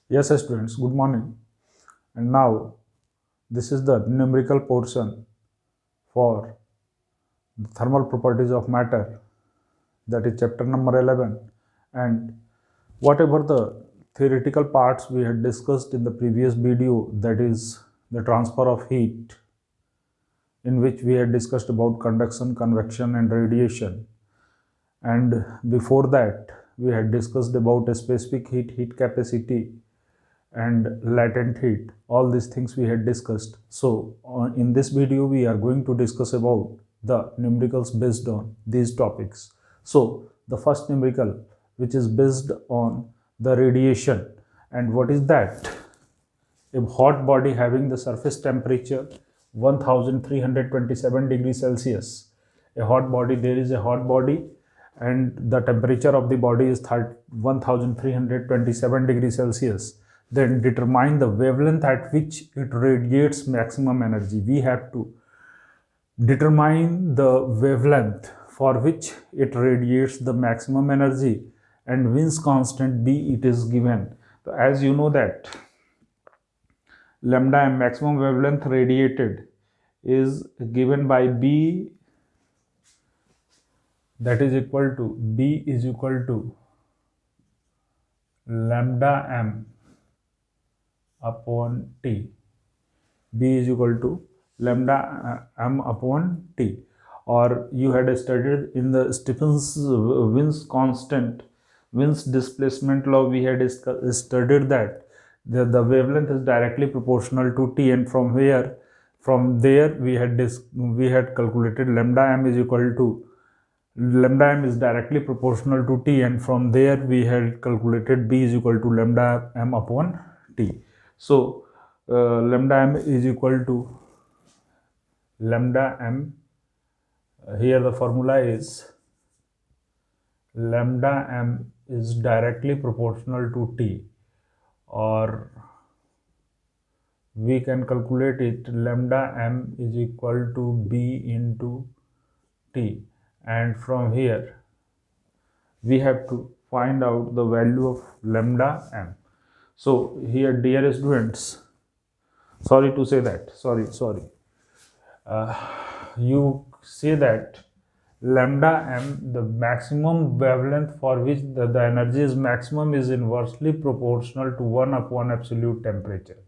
Yes, students, good morning. And now, this is the numerical portion for the thermal properties of matter, that is chapter number 11. And whatever the theoretical parts we had discussed in the previous video, that is the transfer of heat, in which we had discussed about conduction, convection, and radiation. And before that, we had discussed about a specific heat capacity, and latent heat. All these things we had discussed. So in this video we are going to discuss about the numericals based on these topics. So the first numerical, which is based on the radiation, and what is that? A hot body having the surface temperature 1327 degrees Celsius. A hot body, there is a hot body, and the temperature of the body is 1327 degrees Celsius. Then determine the wavelength at which it radiates maximum energy. We have to determine the wavelength for which it radiates the maximum energy, and Wien's constant B it is given. So as you know that lambda m, maximum wavelength radiated, is given by B, that is equal to B is equal to lambda m upon T. B is equal to lambda m upon T. Or you had studied in the Stephen's Wien's constant, Wien's displacement law, we had studied that the wavelength is directly proportional to T, and from there we had calculated lambda m is equal to, lambda m is directly proportional to T, and from there we had calculated B is equal to lambda m upon T. So lambda m is equal to lambda m, here the formula is lambda m is directly proportional to T, or we can calculate it lambda m is equal to B into T, and from here we have to find out the value of lambda m. So here, dear students, sorry to say that, sorry, you say that lambda m, the maximum wavelength for which the energy is maximum, is inversely proportional to 1 upon absolute temperature,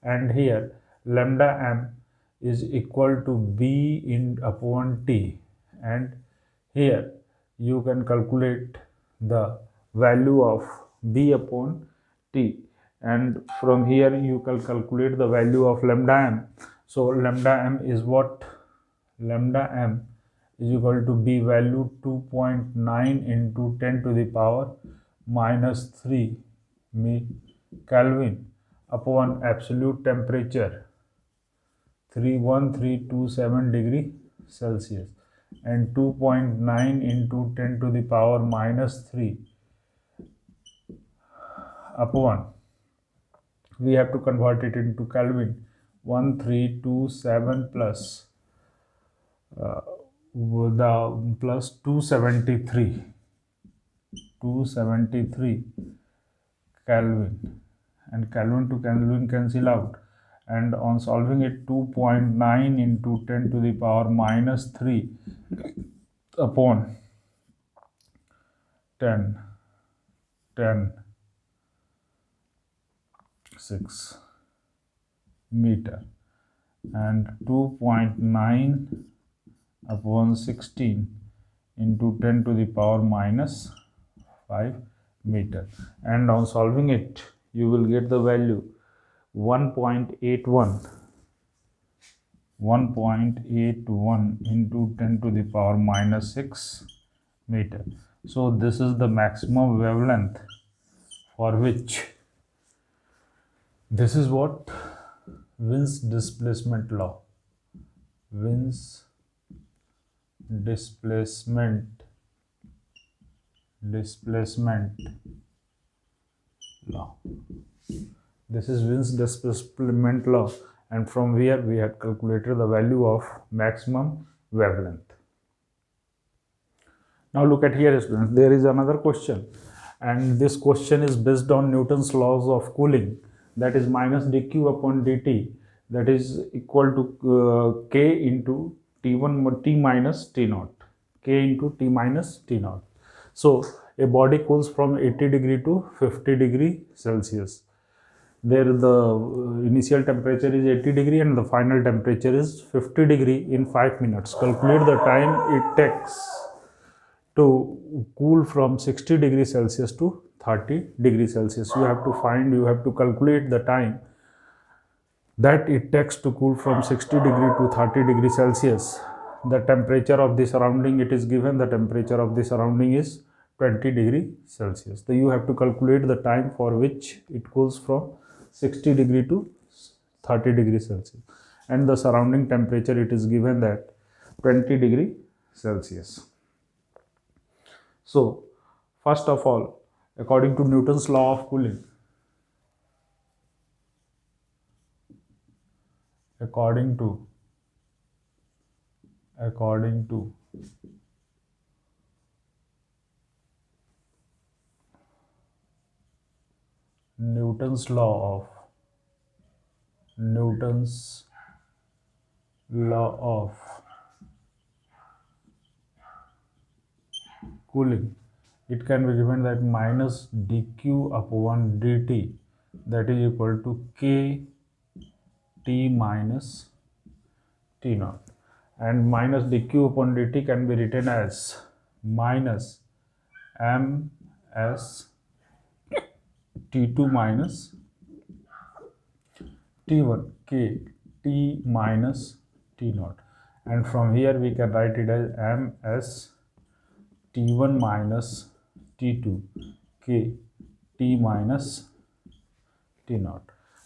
and here lambda m is equal to B in upon T, and here you can calculate the value of B upon T, and from here you can calculate the value of lambda m. So lambda m is what? Lambda m is equal to B value 2.9 into 10 to the power minus 3 Kelvin upon absolute temperature 31327 degree Celsius, and 2.9 into 10 to the power minus 3 upon, we have to convert it into Kelvin, 1327 plus the plus 273 Kelvin, and Kelvin to Kelvin cancel out, and on solving it 2.9 into 10 to the power minus 3 upon 10 6 meter, and 2.9 upon 16 into 10 to the power minus 5 meter, and on solving it you will get the value 1.81 into 10 to the power minus 6 meter. So this is the maximum wavelength for which, this is what? Wien's displacement law. Wien's displacement law. This is Wien's displacement law, and from where we had calculated the value of maximum wavelength. Now look at here, students. There is another question. and this question is based on Newton's laws of cooling, that is minus dq upon dt, that is equal to k into t1 t minus t naught, k into t minus t naught. So a body cools from 80 degree to 50 degree Celsius. There the initial temperature is 80 degree and the final temperature is 50 degree in 5 minutes. Calculate the time it takes to cool from 60 degrees Celsius to 30 degrees Celsius. You have to calculate the time that it takes to cool from 60 degree to 30 degree Celsius. The temperature of the surrounding, it is given the temperature of the surrounding is 20 degree Celsius. So you have to calculate the time for which it cools from 60 degree to 30 degree Celsius, and the surrounding temperature, it is given that 20 degree Celsius. So first of all, according to Newton's law of cooling, according to Newton's law of cooling, it can be given that minus dq upon dt, that is equal to k t minus t naught, and minus dq upon dt can be written as minus m s t2 minus t1 k t minus t naught, and from here we can write it as m s t1 minus t2 k t minus t naught.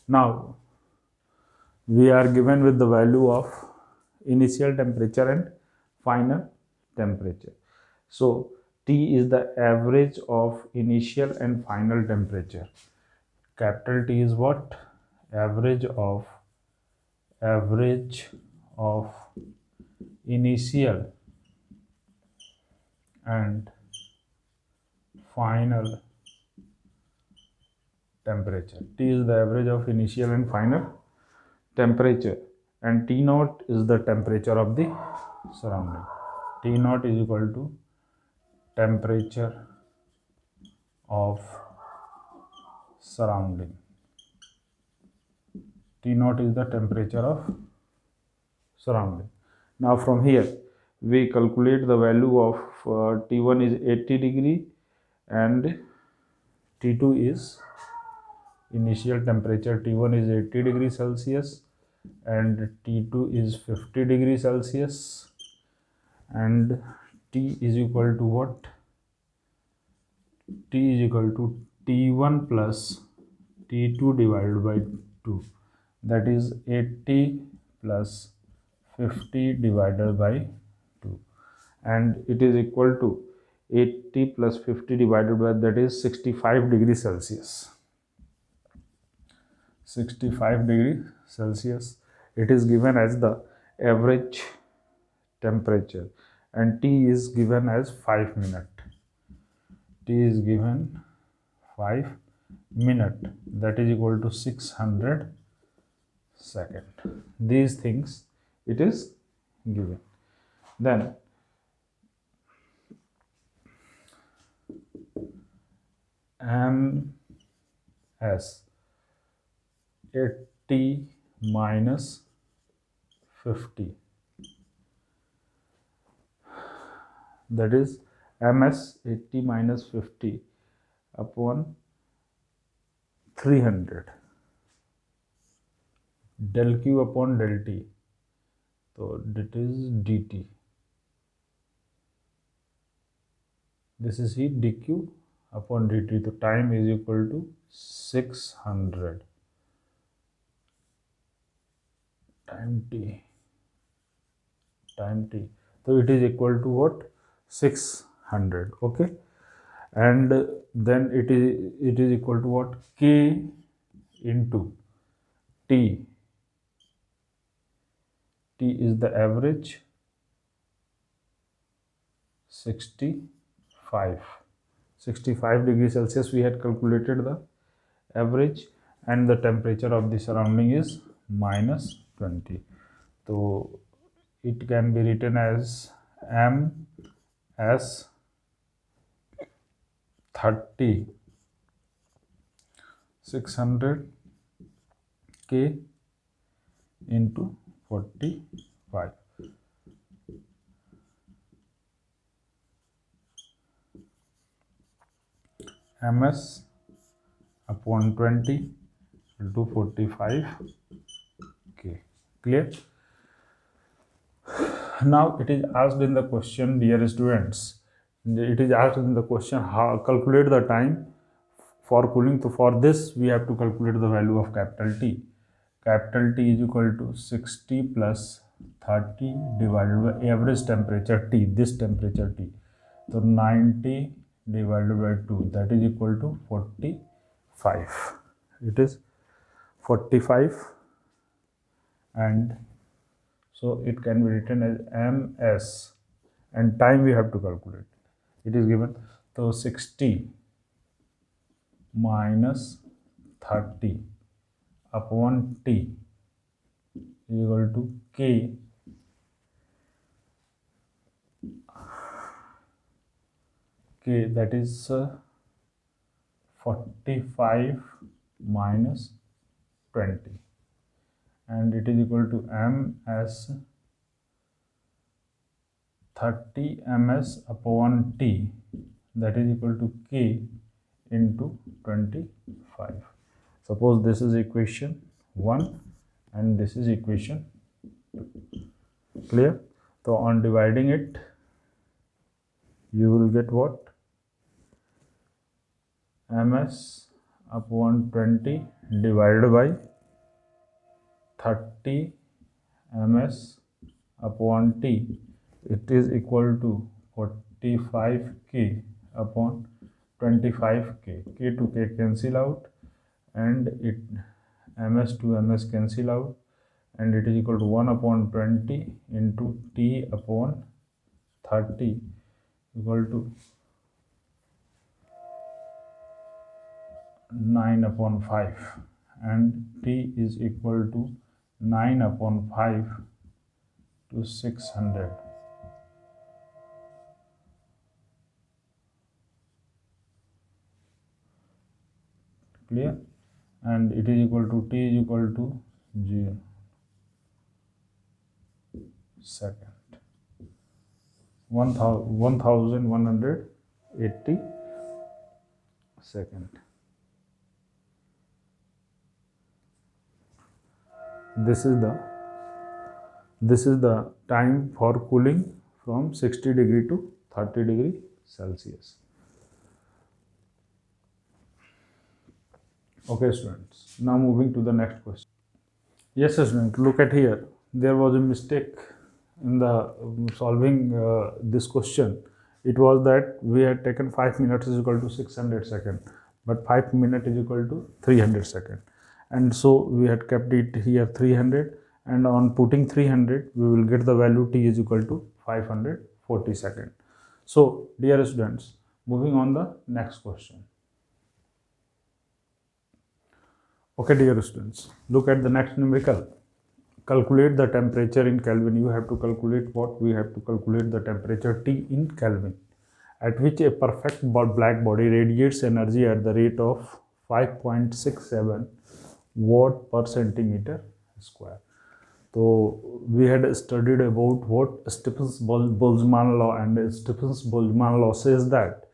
Now we are given with the value of initial temperature and final temperature. So T is the average of initial and final temperature. Capital T is what? Average of initial and final temperature. T is the average of initial and final temperature, and T naught is the temperature of the surrounding. T naught is equal to temperature of surrounding. T naught is the temperature of surrounding. Now from here we calculate the value of T1 is 80 degree and T2 is initial temperature. T1 is 80 degree Celsius and T2 is 50 degree Celsius, and T is equal to what? T is equal to T1 plus T2 divided by 2, that is 80 plus 50 divided by 2, and it is equal to 80 plus 50 divided by, that is 65 degree Celsius. 65 degree Celsius, it is given as the average temperature, and T is given as 5 minute. T is given 5 minute, that is equal to 600 second. These things it is given. Then MS 80 minus 50, that is MS 80 minus 50 upon 300, del Q upon del T, so that is dt. This is heat dq upon dt. The time is equal to 600 time t. So it is equal to what? 600. Okay, and then it is equal to what? K into T. T is the average 65. 65 degrees Celsius we had calculated the average, and the temperature of the surrounding is minus 20. So it can be written as M S 30 600 K into 45. Ms upon 20 into 45 K. Clear? Now it is asked in the question, dear students, it is asked in the question how calculate the time for cooling. So for this we have to calculate the value of capital T. Capital T is equal to 60 plus 30 divided by average temperature T, this temperature T. So 90 divided by 2, that is equal to 45. It is 45, and so it can be written as ms, and time we have to calculate. It is given, so 60 minus 30 upon T is equal to K that is 45 minus 20, and it is equal to M as 30 ms upon T, that is equal to K into 25. Suppose this is equation 1 and this is equation 2. Clear? So on dividing it, you will get what? Ms upon 20 divided by 30 ms upon T, it is equal to 45K upon 25K. K to K cancel out, and it ms to ms cancel out, and it is equal to 1 upon 20 into T upon 30 equal to 9 upon 5, and T is equal to 9 upon 5 to 600. Clear? And it is equal to T is equal to 0 second. 1180 second. This is the time for cooling from 60 degree to 30 degree Celsius. Okay students, now moving to the next question. Yes students, look at here, there was a mistake in the solving this question. It was that we had taken 5 minutes is equal to 600 second, but 5 minutes is equal to 300 second, and so we had kept it here 300, and on putting 300 we will get the value T is equal to 540 second. So dear students, moving on the next question. Okay dear students, look at the next numerical. Calculate the temperature in Kelvin. You have to calculate what? We have to calculate the temperature T in Kelvin, at which a perfect black body radiates energy at the rate of 5.67 watt per centimeter square. So we had studied about what Stephen's-Boltzmann law, and Stephen's-Boltzmann law says that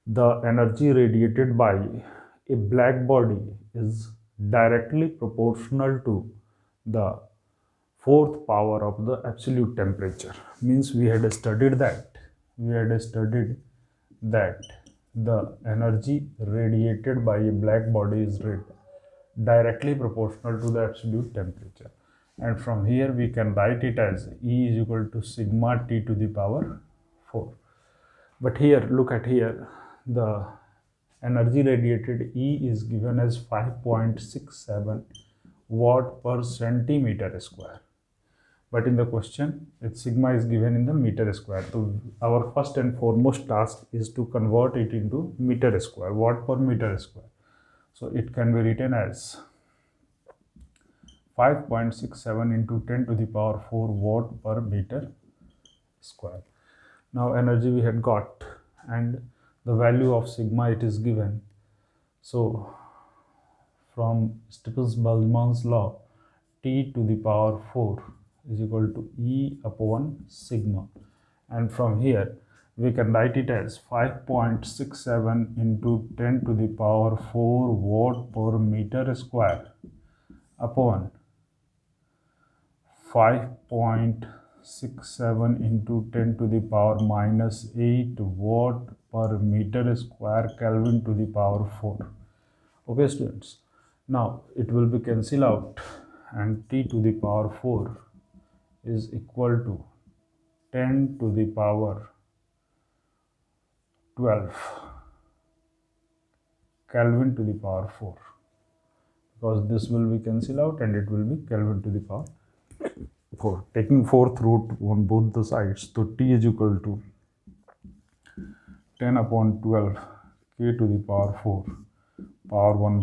the energy radiated by a black body is directly proportional to the fourth power of the absolute temperature. Means we had studied that the energy radiated by a black body is directly proportional to the absolute temperature, and from here we can write it as E is equal to sigma T to the power 4. But here, look at here, the energy radiated E is given as 5.67 watt per centimeter square. but in the question sigma is given in the meter square. So our first and foremost task is to convert it into meter square, watt per meter square. So it can be written as 5.67 into 10 to the power 4 watt per meter square. Now energy we had got, and the value of sigma it is given. So from Stephen's-Boltzmann's law, T to the power 4 is equal to E upon sigma, and from here we can write it as 5.67 into 10 to the power 4 watt per meter square upon 5.67 into 10 to the power minus 8 watt per meter square Kelvin to the power 4. Okay students, now it will be cancelled out, and T to the power 4 is equal to 10 to the power 12 Kelvin to the power 4, because this will be cancelled out and it will be Kelvin to the power 4. Taking fourth root on both the sides, so T is equal to 10 upon 12 K to the power 4 power 1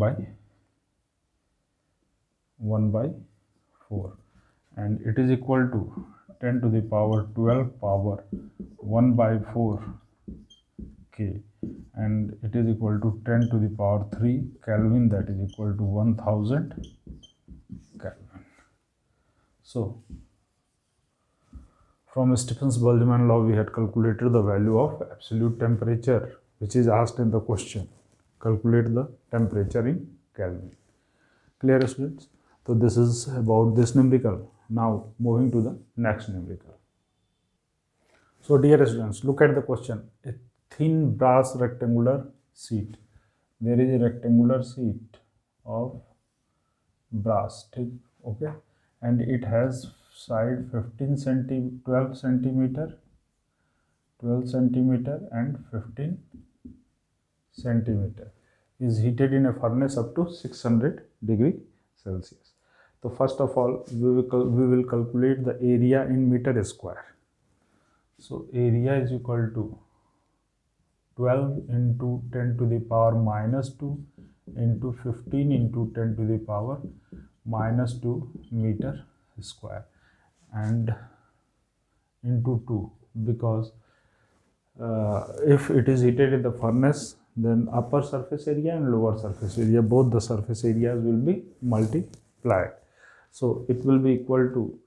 by 4, and it is equal to 10 to the power 12 power 1 by 4 K, and it is equal to 10 to the power 3 Kelvin, that is equal to 1000 Kelvin. So from Stephen's-Boltzmann law we had calculated the value of absolute temperature which is asked in the question. Calculate the temperature in Kelvin. Clear students? So this is about this numerical. Now moving to the next numerical. So dear students, look at the question. A thin brass rectangular sheet. There is a rectangular sheet of brass, okay, and it has side 12 centimeter and 15 centimeter, is heated in a furnace up to 600 degree Celsius. So first of all we will calculate the area in meter square. So area is equal to 12 into 10 to the power minus 2 into 15 into 10 to the power minus 2 meter square, and into 2, because if it is heated in the furnace, then upper surface area and lower surface area, both the surface areas will be multiplied. So it will be equal to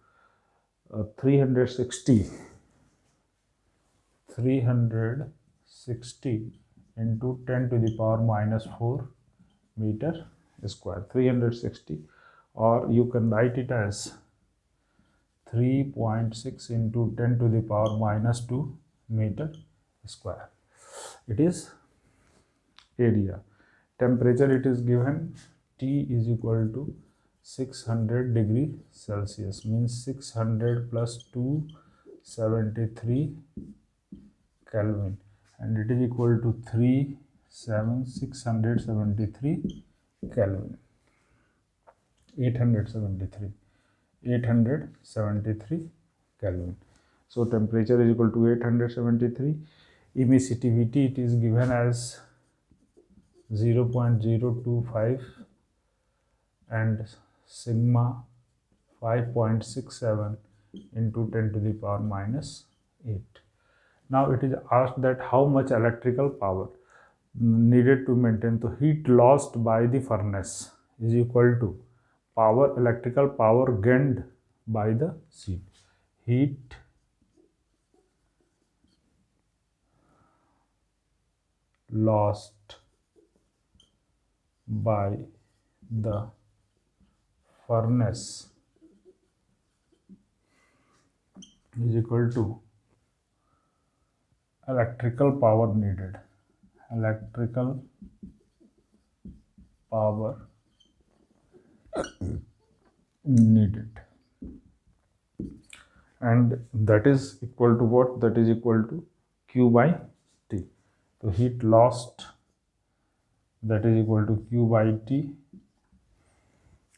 360 into 10 to the power minus 4 meter square, 360, or you can write it as 3.6 into 10 to the power minus 2 meter square. It is area. Temperature it is given, T is equal to 600 degree Celsius, means 600 plus 273 Kelvin, and it is equal to 673 Kelvin, 873 Kelvin. So temperature is equal to 873. Emissivity it is given as 0.025 and sigma 5.67 into 10 to the power minus 8. Now it is asked that how much electrical power needed to maintain the heat lost by the furnace is equal to electrical power gained by the sheet. Heat lost by the furnace is equal to electrical power needed. Electrical power needed, and that is equal to what? That is equal to Q by T. So heat lost, that is equal to Q by T,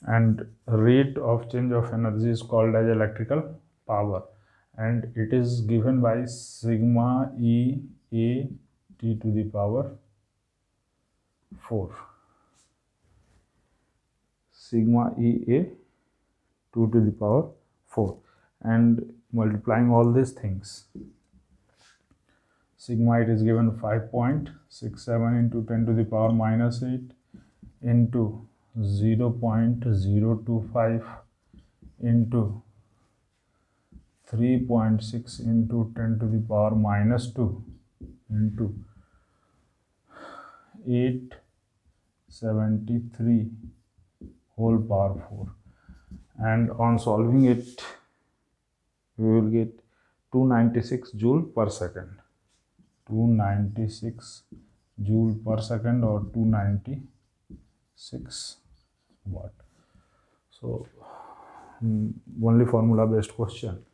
and rate of change of energy is called as electrical power, and it is given by sigma E A t to the power 4. Sigma E A 2 to the power 4, and multiplying all these things, sigma it is given 5.67 into 10 to the power minus 8 into 0.025 into 3.6 into 10 to the power minus 2 into 873 whole power 4, and on solving it we will get 296 joule per second. 296 joule per second or 296 watt. So only formula based question,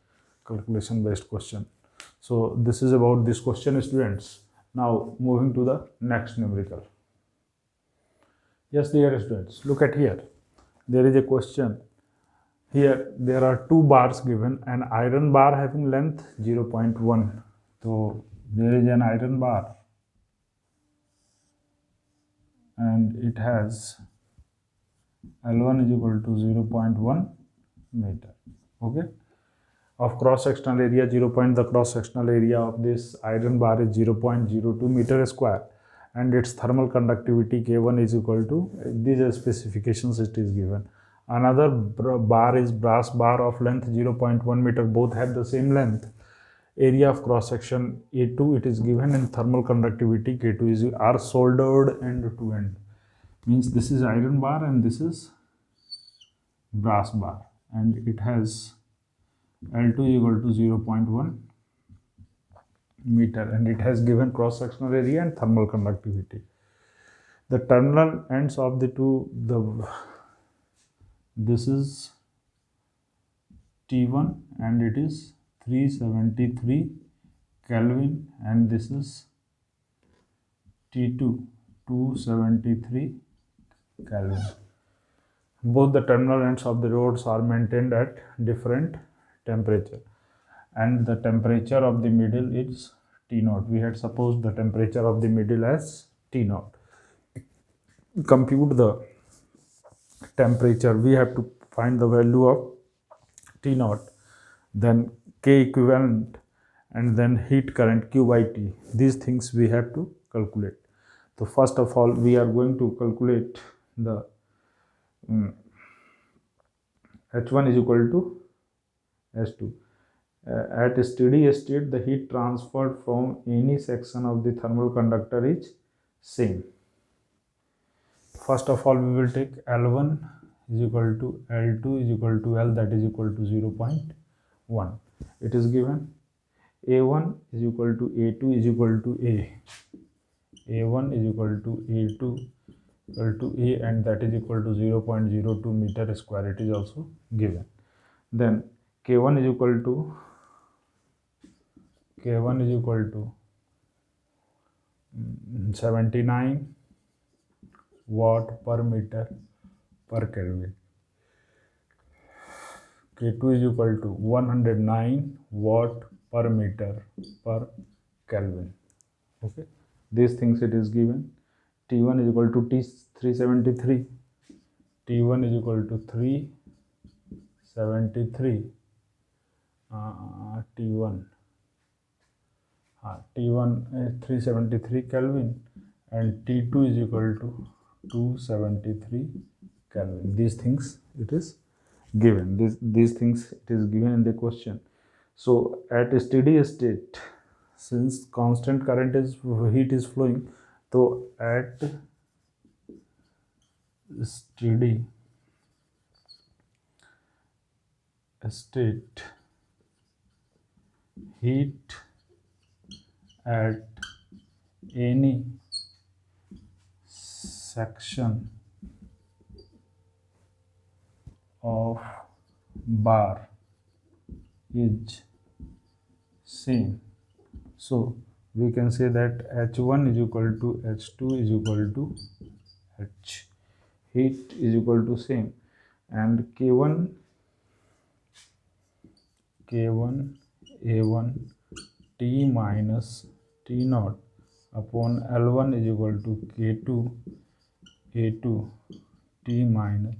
calculation based question. So this is about this question, students. Now moving to the next numerical. Yes, dear students, look at here. There is a question. Here there are two bars given, an iron bar having length 0.1. So there is an iron bar and it has L1 is equal to 0.1 meter. Okay. Of cross sectional area 0. The cross sectional area of this iron bar is 0.02 meter square, and its thermal conductivity K1 is equal to these specifications it is given. Another bar is brass bar of length 0.1 meter. Both have the same length. Area of cross section A2 it is given, and thermal conductivity K2 is are soldered end to end. Means this is iron bar and this is brass bar, and it has L2 equal to 0.1 meter, and it has given cross sectional area and thermal conductivity. The terminal ends of the two, this is T1 and it is 373 Kelvin, and this is T2 273 Kelvin. Both the terminal ends of the rods are maintained at different temperature, and the temperature of the middle is T0. We had supposed the temperature of the middle as T0. Compute the temperature. We have to find the value of T0, then K equivalent, and then heat current Q by T. These things we have to calculate. So first of all we are going to calculate the H1 is equal to S2. At a steady state, the heat transferred from any section of the thermal conductor is same. First of all, we will take L1 is equal to L2 is equal to L, that is equal to 0.1. It is given A1 is equal to A2 is equal to A. A1 is equal to A2 equal to A, and that is equal to 0.02 meter square. It is also given. Then K1 is equal to 79 watt per meter per Kelvin. K2 is equal to 109 watt per meter per Kelvin. Okay, these things it is given. T1 is equal to T373. T1 is equal to 373. T1 is 373 Kelvin, and T2 is equal to 273 Kelvin. These things it is given. These things it is given in the question. So at a steady state, since constant current is heat is flowing, so at steady state, heat at any section of bar is same. So we can say that H1 is equal to H2 is equal to H. Heat is equal to same, and K1 K1 A1 T minus T naught upon L1 is equal to K2 A2 T minus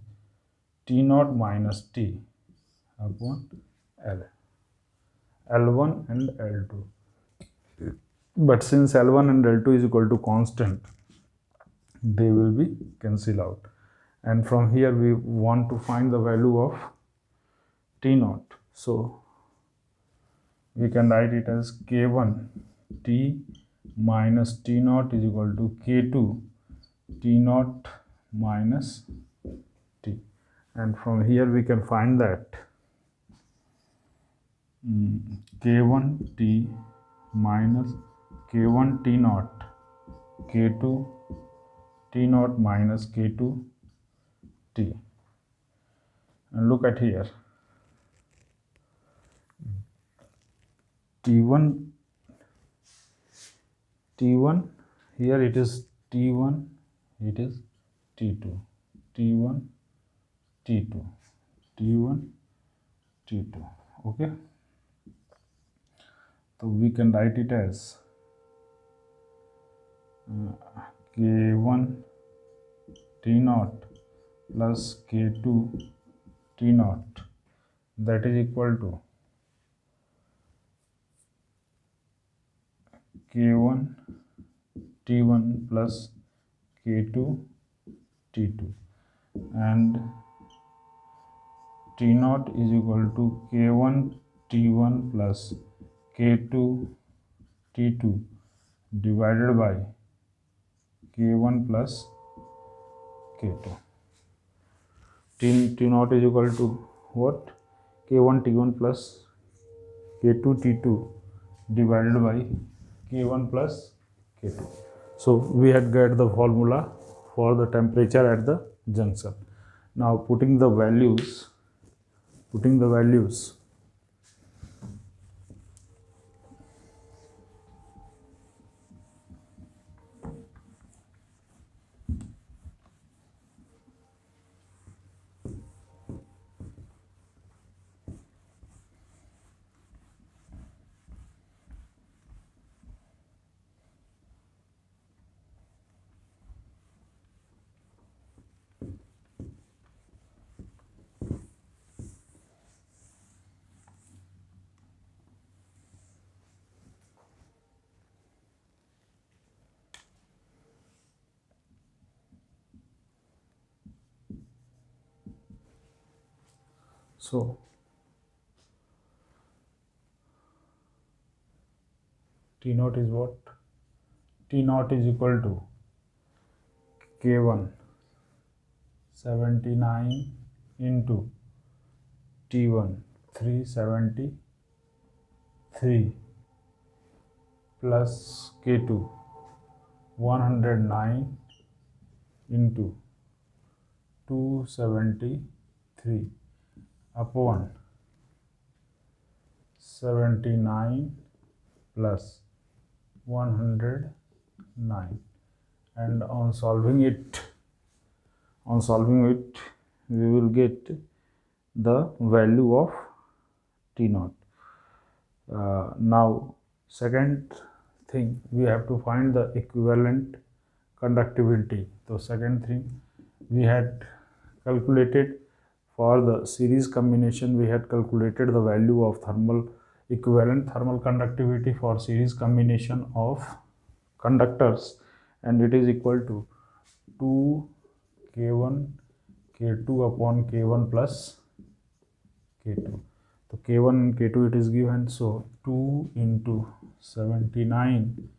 T naught minus T upon L1 and L2. But since L1 and L2 is equal to constant, they will be cancelled out. And from here we want to find the value of T naught. So we can write it as K1 T minus T naught is equal to K2 T naught minus T. And from here we can find that K1 T minus K1 T naught K2 T naught minus K2 T. And look at here, T1 here it is T1, it is T2, T1 T2, T1 T2. Okay, so we can write it as K1 T naught plus K2 T naught, that is equal to K1 T1 plus K2 T2, and T naught is equal to K1 T1 plus K2 T2 divided by K1 plus K2. T naught is equal to what? K1 T1 plus K2 T2 divided by K1 plus K2. So we had get the formula for the temperature at the junction. Now putting the values. So T naught is what? T naught is equal to K1 79 into T1 373 plus K2 109 into 273 upon 79 plus 109, and on solving it we will get the value of T naught. Now second thing, we have to find the equivalent conductivity. So second thing, we had calculated for the series combination, we had calculated the value of equivalent thermal conductivity for series combination of conductors, and it is equal to 2 K1 K2 upon K1 plus K2. So K1 and K2 it is given, so 2 into 79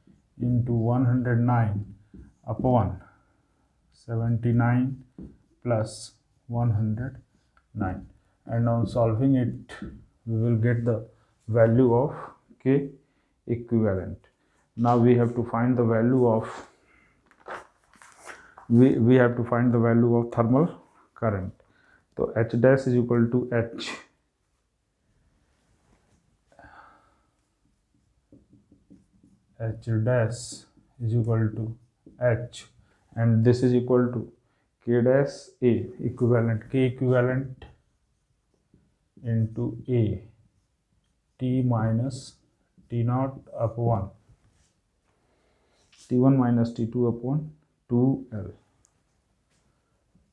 into 109 upon 79 plus 109, and on solving it we will get the value of K equivalent. Now we have to find the value of thermal current. So H dash is equal to H dash is equal to H, and this is equal to K dash A equivalent, K equivalent into A T minus T naught upon T1 minus T2 upon 2L.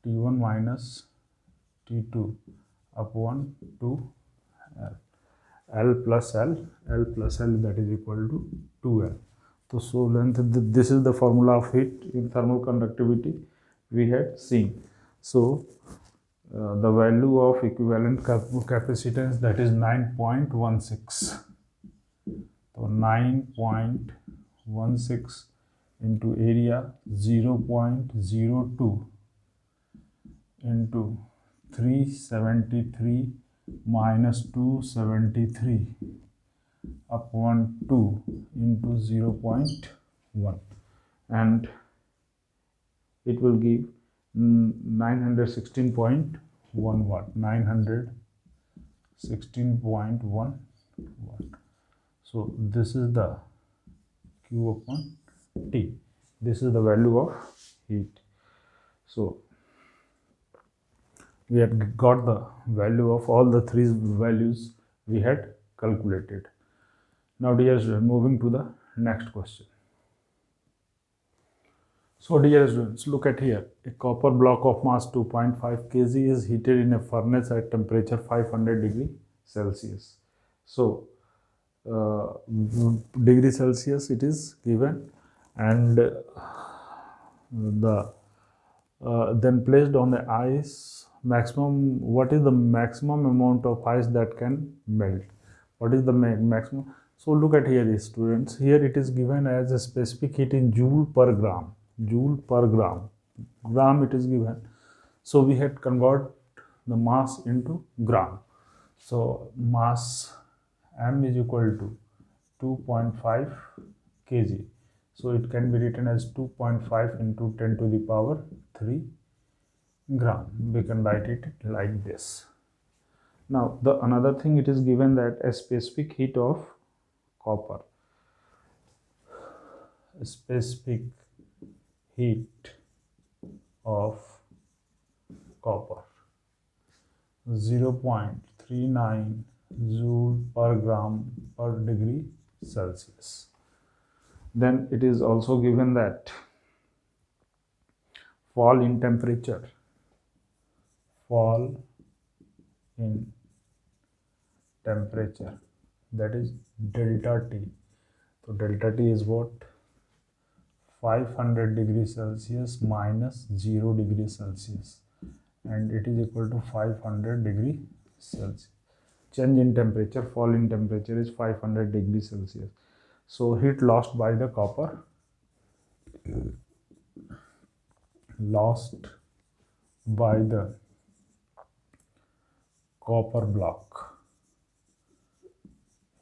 T1 minus T2 upon 2L. L plus L that is equal to 2L. So length, this is the formula of heat in thermal conductivity we had seen. So the value of equivalent capacitance, that is 9.16. So 9.16 into area 0.02 into 373 minus 273 upon 2 into 0.1, and it will give 916.1 watt. 916.1 watt. So this is the Q upon T. This is the value of heat. So we had got the value of all the three values we had calculated. Now dear students, moving to the next question. So dear students, look at here. A copper block of mass 2.5 kg is heated in a furnace at temperature 500 degree Celsius. So degree Celsius it is given, and then placed on the ice. Maximum, what is the maximum amount of ice that can melt? What is the maximum? So look at here, students. Here it is given as a specific heat in joule per gram. Joule per gram. Gram it is given. So we had convert the mass into gram. So mass M is equal to 2.5 kg. So it can be written as 2.5 into 10 to the power 3 gram. We can write it like this. Now the another thing, it is given that a specific heat of copper. A specific heat of copper 0.39 joule per gram per degree Celsius. Then it is also given that fall in temperature, that is delta T. So delta T is what? 500 degrees Celsius minus 0 degree Celsius, and it is equal to 500 degree Celsius. Change in temperature, fall in temperature is 500 degrees Celsius. So heat lost by the copper, block,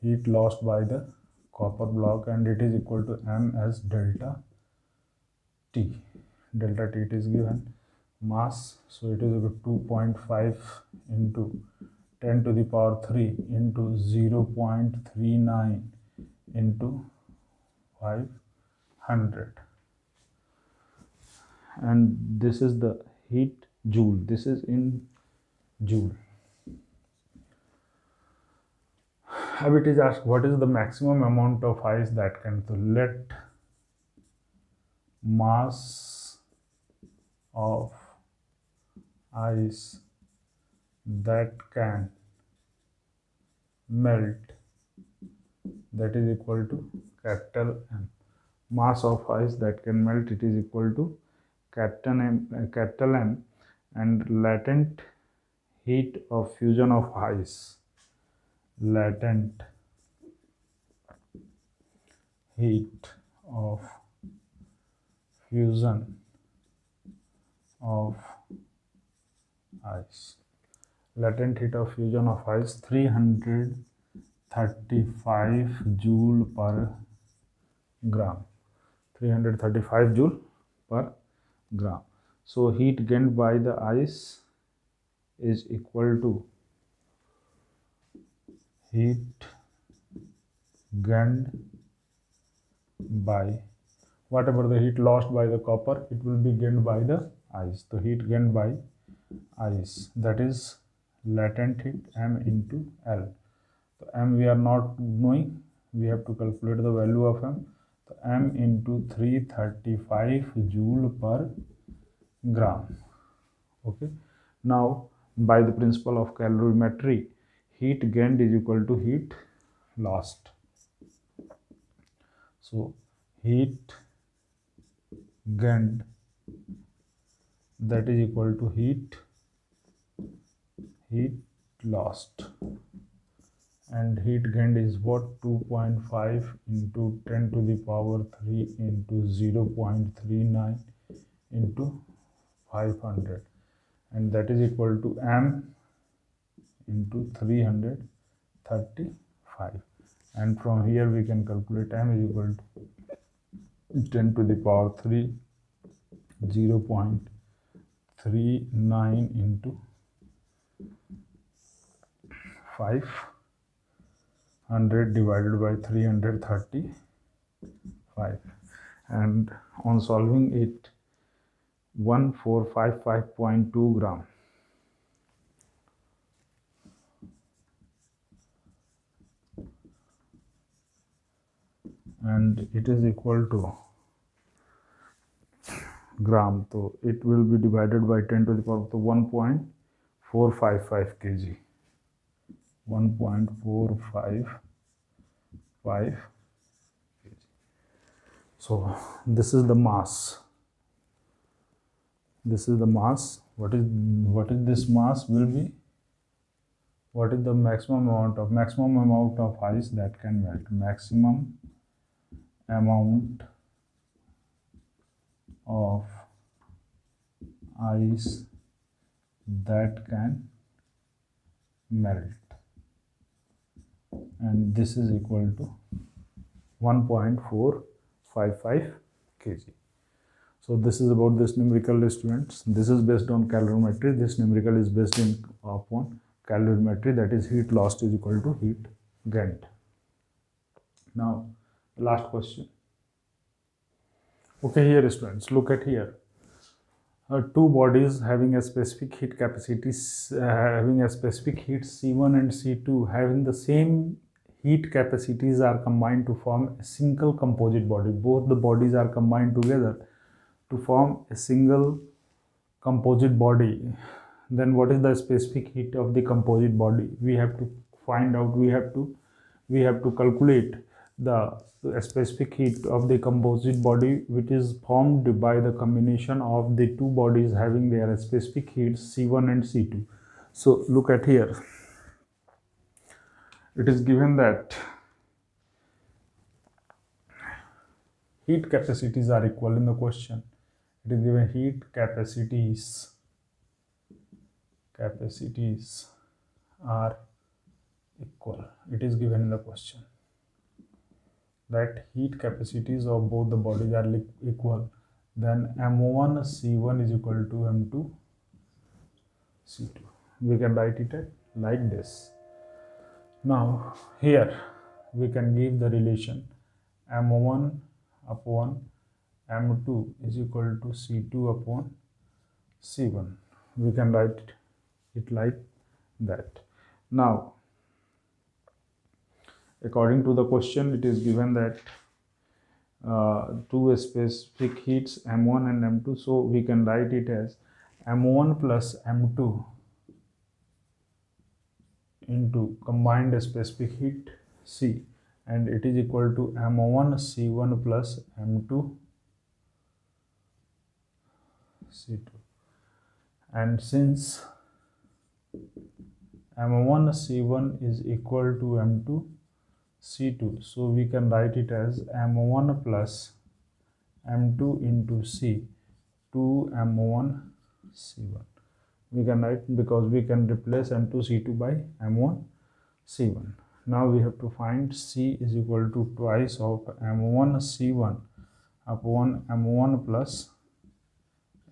heat lost by the copper block, and it is equal to M as delta T. Delta T it is given. Mass, so it is equal to 2.5 into 10 to the power 3 into 0.39 into 500, and this is the heat joule. This is in joule. Now it is asked, what is the maximum amount of ice that can, so let mass of ice that can melt, that is equal to capital M. Mass of ice that can melt, it is equal to capital M, and latent heat of fusion of ice, latent heat of fusion of ice, latent heat of fusion of ice 335 joule per gram, 335 joule per gram. So heat gained by the ice is equal to heat gained by whatever the heat lost by the copper, it will be gained by the ice. So heat gained by ice, that is latent heat M into L. So m we are not knowing, we have to calculate the value of m. So m into 335 joule per gram. Okay. Now by the principle of calorimetry, heat gained is equal to heat lost. So heat gained, that is equal to heat lost, and heat gained is what? 2.5 into 10 to the power 3 into 0.39 into 500, and that is equal to m into 335, and from here we can calculate m is equal to 10 to the power 3 0.39 into 500 divided by 335, and on solving it 1455.2 gram. And it is equal to gram, so it will be divided by 10 to the power of 1.455 kg. 1.455 kg. So this is the mass. This is the mass. What is this mass will be? What is the maximum amount of ice that can melt? Maximum amount of ice that can melt, and this is equal to 1.455 kg. So this is about this numerical, students. This is based on calorimetry. This numerical is based upon calorimetry, that is heat lost is equal to heat gained. Now last question. Okay, here students, look at here. Two bodies having a specific heat capacity, having a specific heat C1 and C2, having the same heat capacities are combined to form a single composite body. Both the bodies are combined together to form a single composite body. Then what is the specific heat of the composite body? We have to find out, we have to calculate the specific heat of the composite body, which is formed by the combination of the two bodies having their specific heats C1 and C2. So look at here. It is given that heat capacities are equal in the question. It is given heat capacities are equal. It is given in the question that heat capacities of both the bodies are equal. Then M1 C1 is equal to M2 C2. We can write it like this. Now here we can give the relation M1 upon M2 is equal to C2 upon C1. We can write it like that. Now according to the question, it is given that two specific heats M1 and M2, so we can write it as M1 plus M2 into combined specific heat C, and it is equal to M1 C1 plus M2 C2. And since M1 C1 is equal to M2 C2, so we can write it as M1 plus M2 into C, 2 M1 C1. We can write, because we can replace M2 C2 by M1 C1. Now we have to find C is equal to twice of M1 C1 upon M1 plus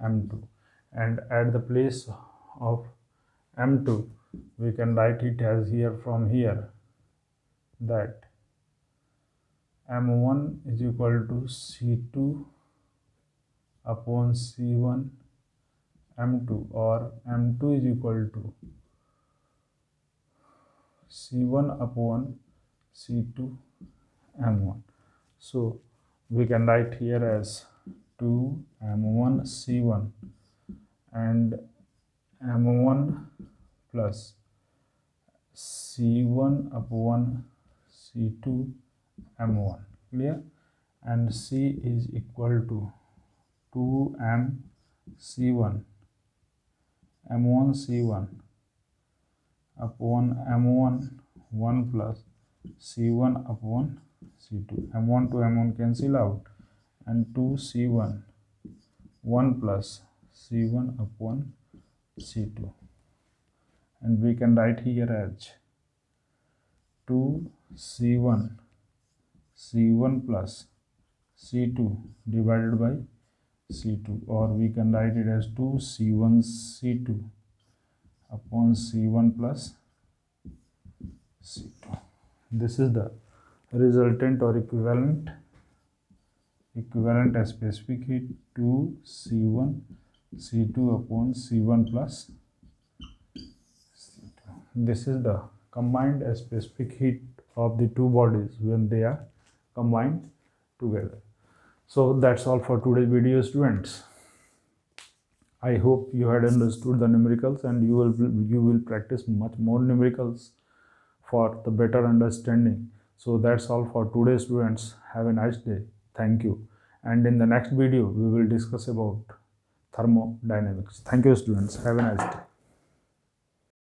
M2, and at the place of M2 we can write it as here, from here, that M1 is equal to C2 upon C1 M2, or M2 is equal to C1 upon C2 M1. So we can write here as 2 M1 C1 and M1 plus C1 upon C2 M1. Clear? And C is equal to 2M C1 M1 C1 upon M1 1 plus C1 upon C2. M1 to M1 cancel out, and 2 C1 1 plus C1 upon C2. And we can write here as 2 C1 plus C2 divided by C2, or we can write it as 2 C1 C2 upon C1 plus C2. This is the resultant or equivalent specific heat 2 C1 C2 upon C1 plus C2. This is the combined specific heat of the two bodies when they are combined together. So that's all for today's video, students. I hope you had understood the numericals, and you will practice much more numericals for the better understanding. So that's all for today, students. Have a nice day. Thank you. And in the next video we will discuss about thermodynamics. Thank you, students. Have a nice day.